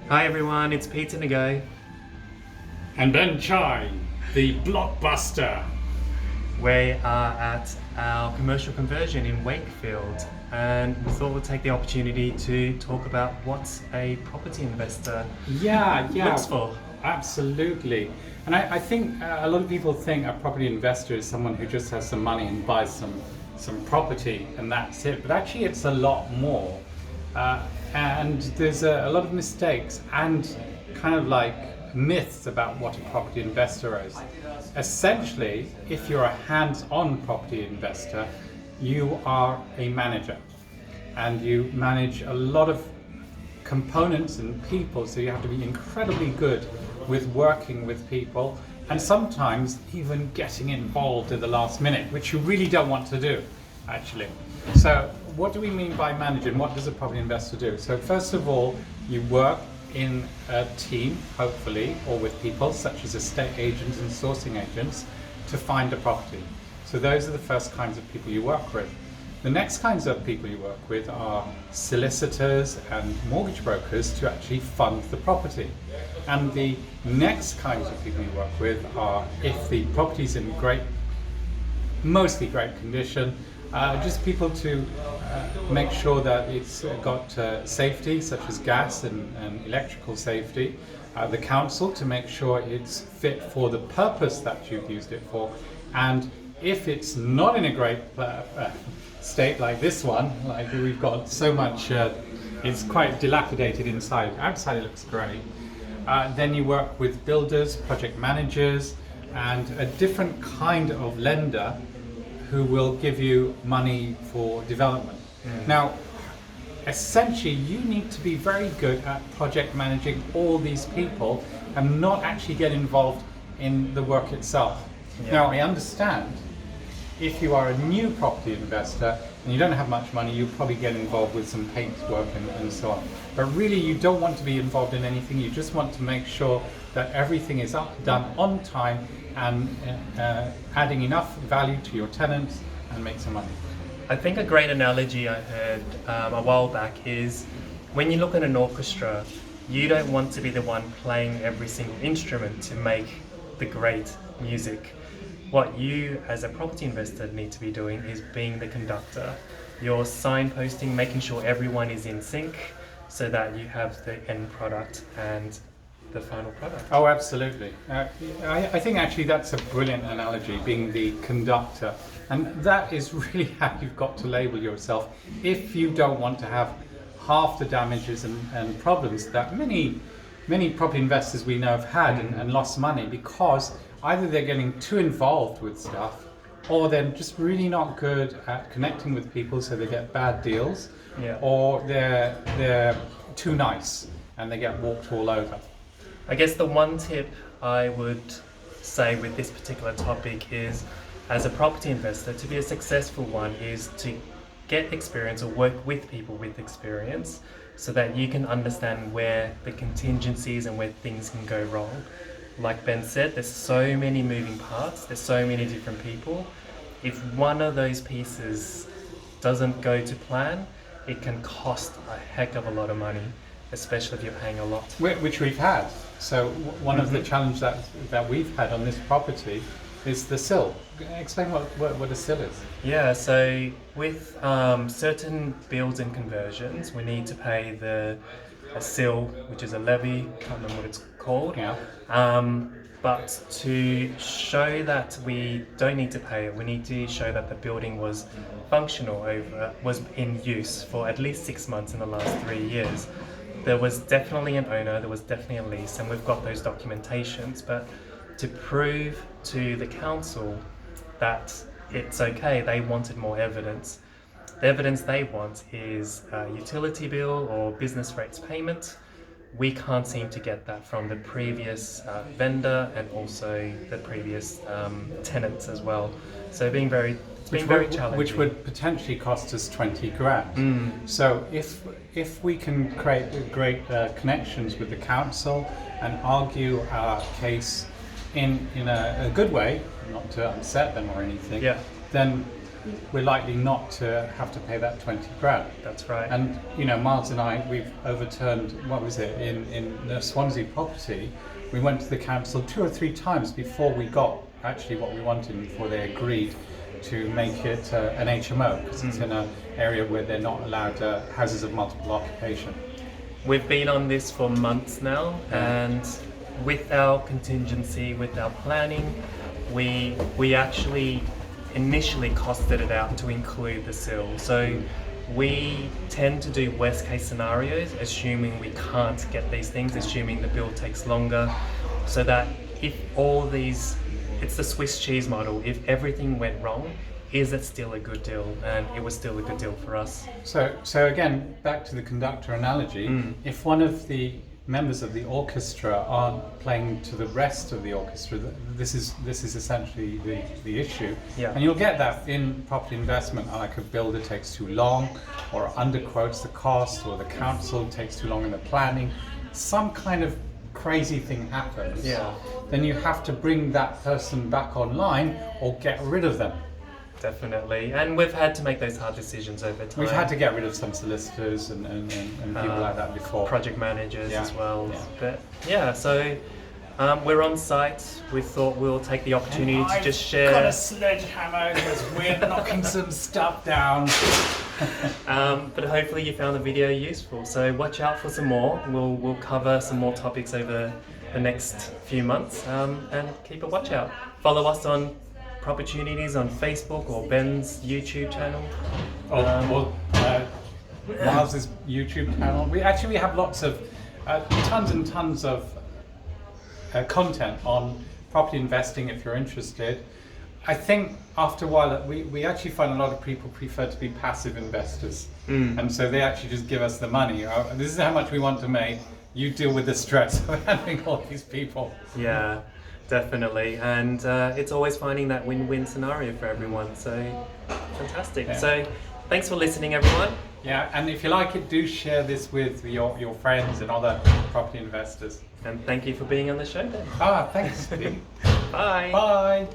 Hi everyone, it's Peter Nago. And Ben Chai, the blockbuster. We are at our commercial conversion in Wakefield, and we thought we'd take the opportunity to talk about what a property investor Yeah, looks for. absolutely. And I think a lot of people think a property investor is someone who just has some money and buys some property and that's it. But actually, it's a lot more. And there's a lot of mistakes and kind of like myths about what a property investor is. Essentially, if you're a hands-on property investor, you are a manager and you manage a lot of components and people, so you have to be incredibly good with working with people and sometimes even getting involved at the last minute, which you really don't want to do, actually. So what do we mean by managing? What does a property investor do? So first of all, you work in a team, hopefully, or with people such as estate agents and sourcing agents to find a property. So those are the first kinds of people you work with. The next kinds of people you work with are solicitors and mortgage brokers to actually fund the property. And the next kinds of people you work with are, if the property's in mostly great condition, just people to make sure that it's got safety, such as gas and electrical safety. The council to make sure it's fit for the purpose that you've used it for. And if it's not in a great state like this one, like we've got so much, it's quite dilapidated inside. Outside it looks great. Then you work with builders, project managers, and a different kind of lender who will give you money for development. Now, essentially, you need to be very good at project managing all these people and not actually get involved in the work itself. Yeah. Now, I understand if you are a new property investor and you don't have much money, you probably get involved with some paintwork and so on. But really, you don't want to be involved in anything. You just want to make sure that everything is done on time and adding enough value to your tenants and make some money. I think a great analogy I heard a while back is when you look at an orchestra, you don't want to be the one playing every single instrument to make the great music. What you as a property investor need to be doing is being the conductor. You're signposting, making sure everyone is in sync so that you have the end product and the final product. Oh, absolutely. I think actually that's a brilliant analogy, being the conductor. And that is really how you've got to label yourself if you don't want to have half the damages and problems that many property investors we know have had and lost money because either they're getting too involved with stuff or they're just really not good at connecting with people so they get bad deals, or they're too nice and they get walked all over. I guess the one tip I would say with this particular topic is, as a property investor, to be a successful one is to get experience or work with people with experience so that you can understand where the contingencies and where things can go wrong. Like Ben said, there's so many moving parts, there's so many different people. If one of those pieces doesn't go to plan, it can cost a heck of a lot of money, especially if you're paying a lot. Which we've had. So one of the challenges that we've had on this property is the sill. Explain what a sill is. Yeah, so with certain builds and conversions, we need to pay a sill, which is a levy, can't remember what it's called. Yeah. But to show that we don't need to pay it, we need to show that the building was functional was in use for at least 6 months in the last 3 years. There was definitely an owner, there was definitely a lease, and we've got those documentations. But to prove to the council that it's okay, they wanted more evidence. The evidence they want is a utility bill or business rates payment. We can't seem to get that from the previous vendor and also the previous tenants as well. So it's been very challenging. Which would potentially cost us 20 grand. So if we can create great connections with the council and argue our case in a good way, not to upset them or anything, then we're likely not to have to pay that 20 grand. That's right. And Miles and I, we've overturned, what was it, in the Swansea property, we went to the council 2 or 3 times before we got actually what we wanted, before they agreed to make it an HMO, because it's in an area where they're not allowed houses of multiple occupation. We've been on this for months now, and with our contingency, with our planning, we actually initially costed it out to include the sill. So we tend to do worst case scenarios, assuming we can't get these things, assuming the build takes longer, so that if all these, it's the Swiss cheese model, if everything went wrong, is it still a good deal? And it was still a good deal for us. So again, back to the conductor analogy, if one of the members of the orchestra aren't playing to the rest of the orchestra, this is essentially the issue. Yeah. And you'll get that in property investment, like a builder takes too long, or underquotes the cost, or the council takes too long in the planning. Some kind of crazy thing happens. Yeah. Then you have to bring that person back online or get rid of them. Definitely, and we've had to make those hard decisions over time. We've had to get rid of some solicitors and people like that before. Project managers as well. Yeah. But yeah, so we're on site. We thought we'll take the opportunity to just share. I've got a sledgehammer because we're knocking some stuff down. But hopefully you found the video useful. So watch out for some more. We'll cover some more topics over the next few months, and keep a watch out. Follow us on Opportunities on Facebook or Ben's YouTube channel. Miles's YouTube channel. We have lots of tons and tons of content on property investing if you're interested. I think after a while we actually find a lot of people prefer to be passive investors, and so they actually just give us the money. This is how much we want to make. You deal with the stress of having all these people. Yeah. Definitely, and it's always finding that win-win scenario for everyone, so fantastic. Yeah. So thanks for listening, everyone. Yeah, and if you like it, do share this with your friends and other property investors. And thank you for being on the show, Ben. Thanks, Steve. Bye. Bye.